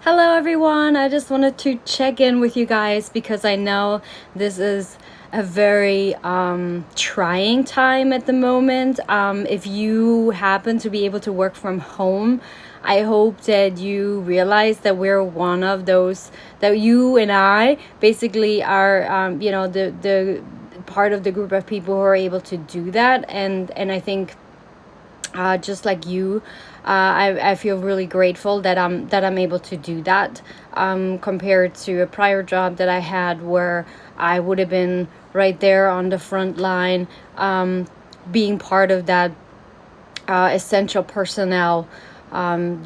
Hello, everyone. I just wanted to check in with you guys because I know this is a very trying time at the moment. If you happen to be able to work from home, I hope that you realize that we're one of those, that you and I basically are, the part of the group of people who are able to do that. And I think just like you, I feel really grateful that I'm able to do that, compared to a prior job that I had where I would have been right there on the front line, being part of that essential personnel,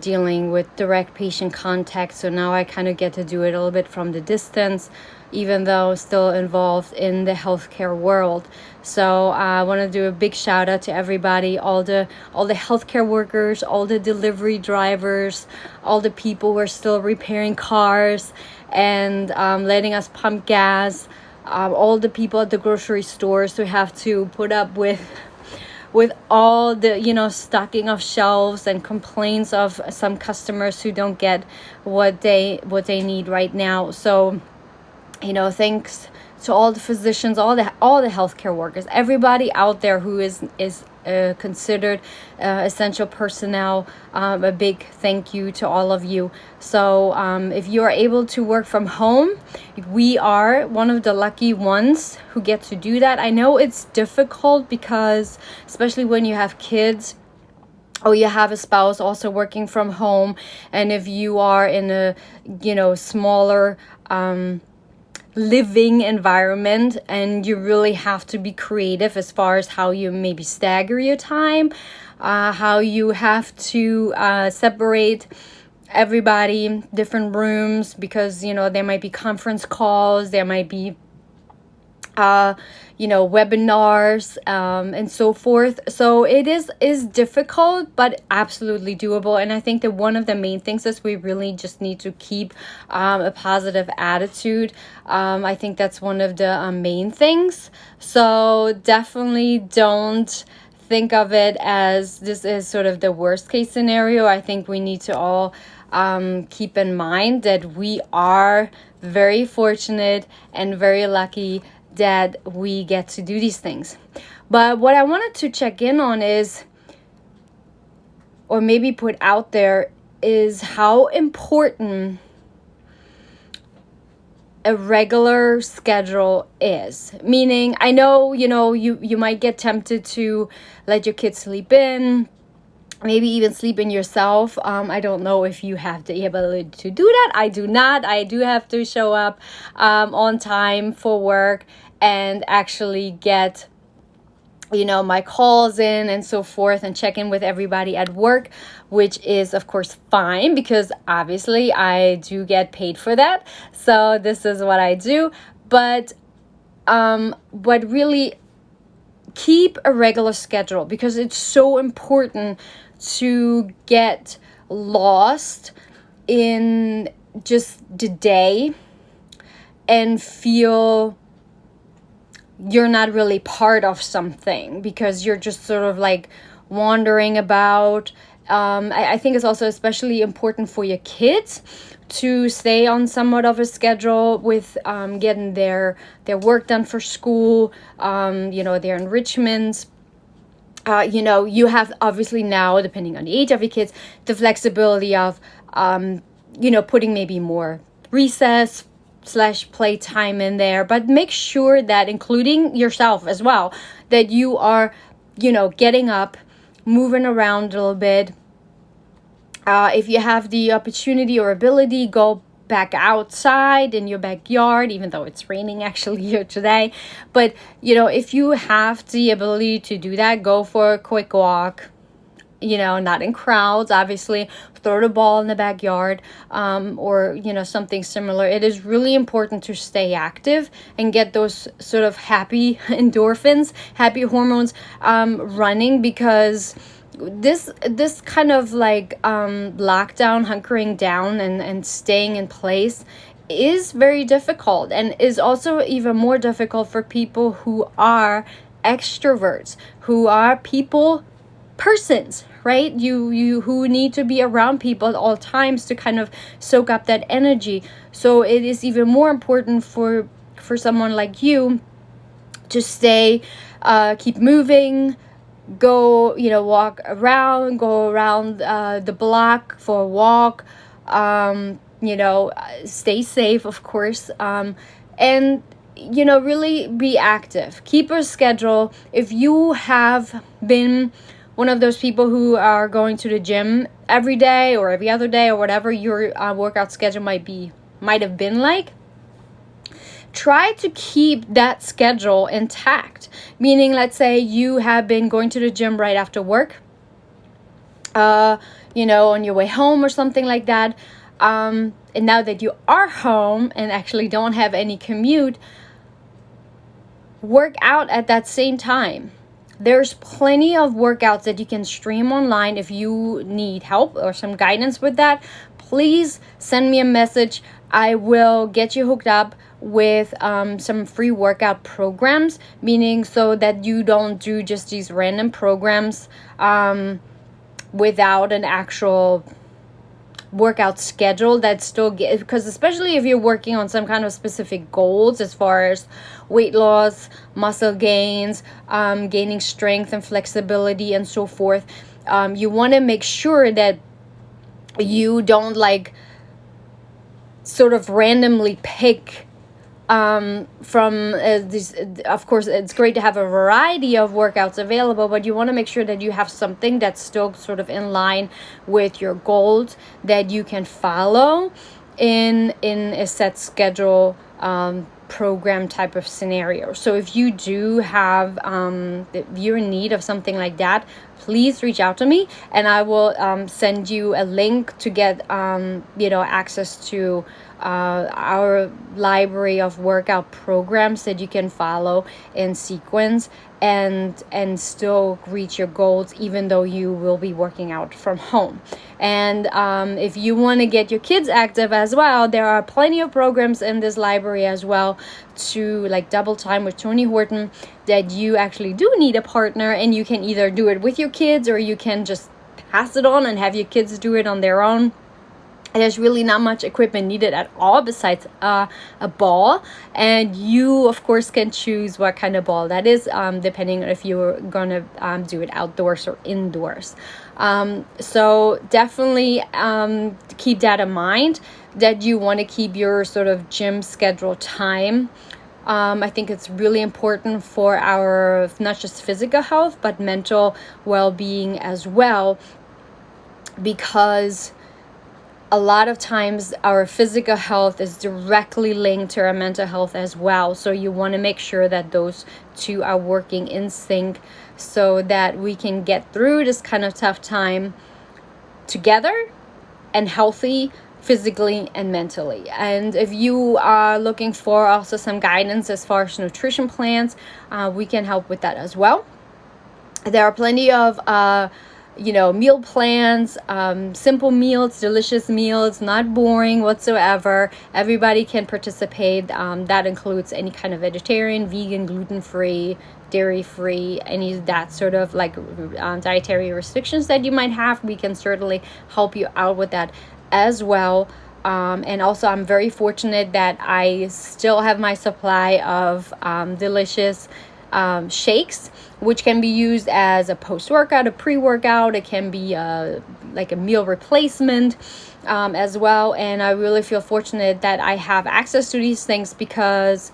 dealing with direct patient contact. So now I kind of get to do it a little bit from the distance, even though still involved in the healthcare world. So I want to do a big shout out to everybody, all the healthcare workers, all the delivery drivers, all the people who are still repairing cars and letting us pump gas, all the people at the grocery stores who have to put up with all the stocking of shelves and complaints of some customers who don't get what they need right now. So thanks to all the physicians, all the healthcare workers, everybody out there who is considered essential personnel. A big thank you to all of you. So if you are able to work from home, we are one of the lucky ones who get to do that. I know it's difficult because, especially when you have kids, or you have a spouse also working from home, and if you are in a smaller living environment, and you really have to be creative as far as how you maybe stagger your time, how you have to separate everybody, different rooms, because there might be conference calls, there might be webinars, and so forth. So it is difficult, but absolutely doable. And I think that one of the main things is we really just need to keep a positive attitude. I think that's one of the main things. So definitely don't think of it as this is sort of the worst case scenario. I think we need to all keep in mind that we are very fortunate and very lucky that we get to do these things. But what I wanted to check in on is, or maybe put out there, is how important a regular schedule is. Meaning, I know, you might get tempted to let your kids sleep in, maybe even sleep in yourself. I don't know if you have the ability to do that. I do not. I do have to show up on time for work and actually get my calls in and so forth, and check in with everybody at work, which is of course fine because obviously I do get paid for that. So this is what I do. But really keep a regular schedule, because it's so important to get lost in just the day and feel you're not really part of something, because you're just sort of like wandering about. I think it's also especially important for your kids to stay on somewhat of a schedule with getting their work done for school, their enrichments. You have obviously now, depending on the age of your kids, the flexibility of, putting maybe more recess / play time in there, but make sure that, including yourself as well, that you are, getting up, moving around a little bit. If you have the opportunity or ability, go back outside in your backyard, even though it's raining actually here today. But, if you have the ability to do that, go for a quick walk, not in crowds, obviously. Throw the ball in the backyard, or, something similar. It is really important to stay active and get those sort of happy endorphins, happy hormones running, because this kind of like lockdown, hunkering down and staying in place is very difficult, and is also even more difficult for people who are extroverts, who are persons, right? You who need to be around people at all times to kind of soak up that energy. So it is even more important for someone like you to stay, keep moving, go, go around the block for a walk, stay safe, of course, and really be active, keep a schedule. If you have been one of those people who are going to the gym every day or every other day or whatever your workout schedule might have been like, try to keep that schedule intact. Meaning, let's say you have been going to the gym right after work, on your way home or something like that. And now that you are home and actually don't have any commute, work out at that same time. There's plenty of workouts that you can stream online. If you need help or some guidance with that, please send me a message. I will get you hooked up with some free workout programs, meaning so that you don't do just these random programs without an actual workout schedule that still get, because especially if you're working on some kind of specific goals as far as weight loss, muscle gains, gaining strength and flexibility and so forth, you want to make sure that you don't sort of randomly pick from these. Of course, it's great to have a variety of workouts available, but you want to make sure that you have something that's still sort of in line with your goals that you can follow in a set schedule, program type of scenario. So if you do have, if you're in need of something like that, please reach out to me and I will send you a link to get access to our library of workout programs that you can follow in sequence and still reach your goals, even though you will be working out from home. And if you want to get your kids active as well, there are plenty of programs in this library as well, to Double Time with Tony Horton, that you actually do need a partner, and you can either do it with your kids or you can just pass it on and have your kids do it on their own. There's really not much equipment needed at all besides a ball, and you of course can choose what kind of ball that is, depending on if you're gonna do it outdoors or indoors. So definitely keep that in mind, that you want to keep your sort of gym schedule time. I think it's really important for our not just physical health but mental well-being as well, because a lot of times our physical health is directly linked to our mental health as well. So you want to make sure that those two are working in sync so that we can get through this kind of tough time together and healthy physically and mentally. And if you are looking for also some guidance as far as nutrition plans, we can help with that as well. There are plenty of meal plans, simple meals, delicious meals, not boring whatsoever. Everybody can participate. That includes any kind of vegetarian, vegan, gluten-free, dairy-free, any of that sort of dietary restrictions that you might have. We can certainly help you out with that as well. And also, I'm very fortunate that I still have my supply of delicious shakes, which can be used as a post-workout, a pre-workout. It can be like a meal replacement as well. And I really feel fortunate that I have access to these things, because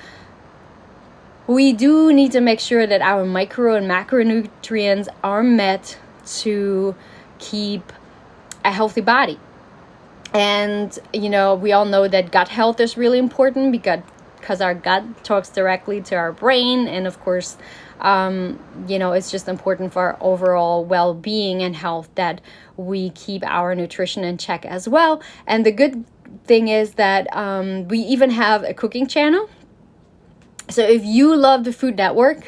we do need to make sure that our micro and macronutrients are met to keep a healthy body. And we all know that gut health is really important, because our gut talks directly to our brain, and of course it's just important for our overall well-being and health that we keep our nutrition in check as well. And the good thing is that we even have a cooking channel. So if you love the Food Network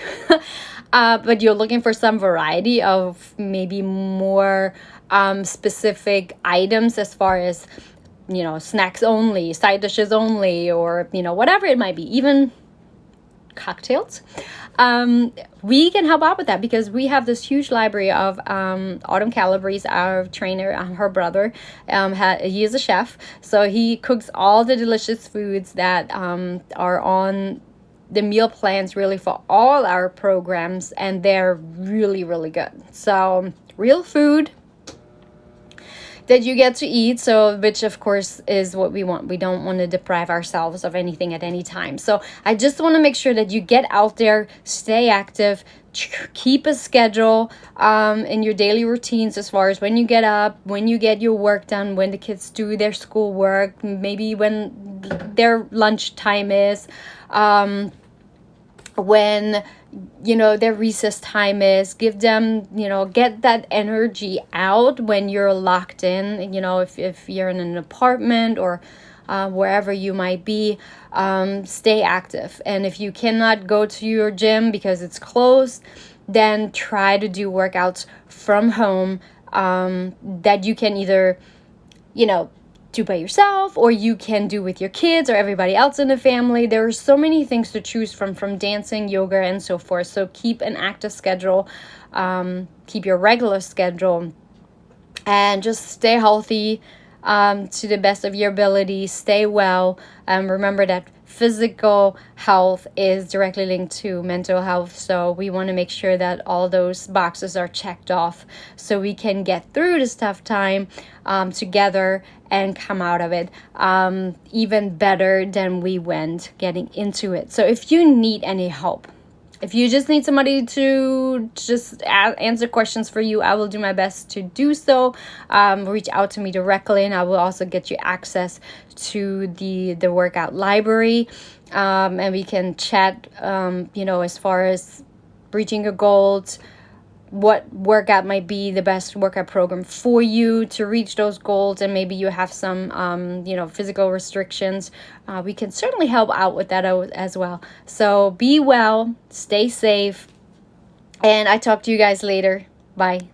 but you're looking for some variety of maybe more specific items as far as snacks only, side dishes only, or whatever it might be, even cocktails, we can help out with that because we have this huge library of Autumn Calabrese, our trainer, her brother. He is a chef, so he cooks all the delicious foods that are on the meal plans really for all our programs, and they're really, really good. So real food that you get to eat, so which of course is what we want. We don't want to deprive ourselves of anything at any time. So I just want to make sure that you get out there, stay active, keep a schedule in your daily routines as far as when you get up, when you get your work done, when the kids do their schoolwork, maybe when their lunch time is, when their recess time is. Give them, get that energy out when you're locked in, if you're in an apartment or wherever you might be. Stay active, and if you cannot go to your gym because it's closed, then try to do workouts from home that you can either do by yourself, or you can do with your kids or everybody else in the family. There are so many things to choose from dancing, yoga, and so forth. So keep an active schedule, keep your regular schedule, and just stay healthy to the best of your ability. Stay well. Remember that physical health is directly linked to mental health, so we want to make sure that all those boxes are checked off so we can get through this tough time together and come out of it even better than we went getting into it. So if you need any help, if you just need somebody to just answer questions for you, I will do my best to do so. Reach out to me directly, and I will also get you access to the workout library, and we can chat as far as reaching your goals, what workout might be the best workout program for you to reach those goals, and maybe you have some physical restrictions. We can certainly help out with that as well. So be well, stay safe, and I talk to you guys later. Bye.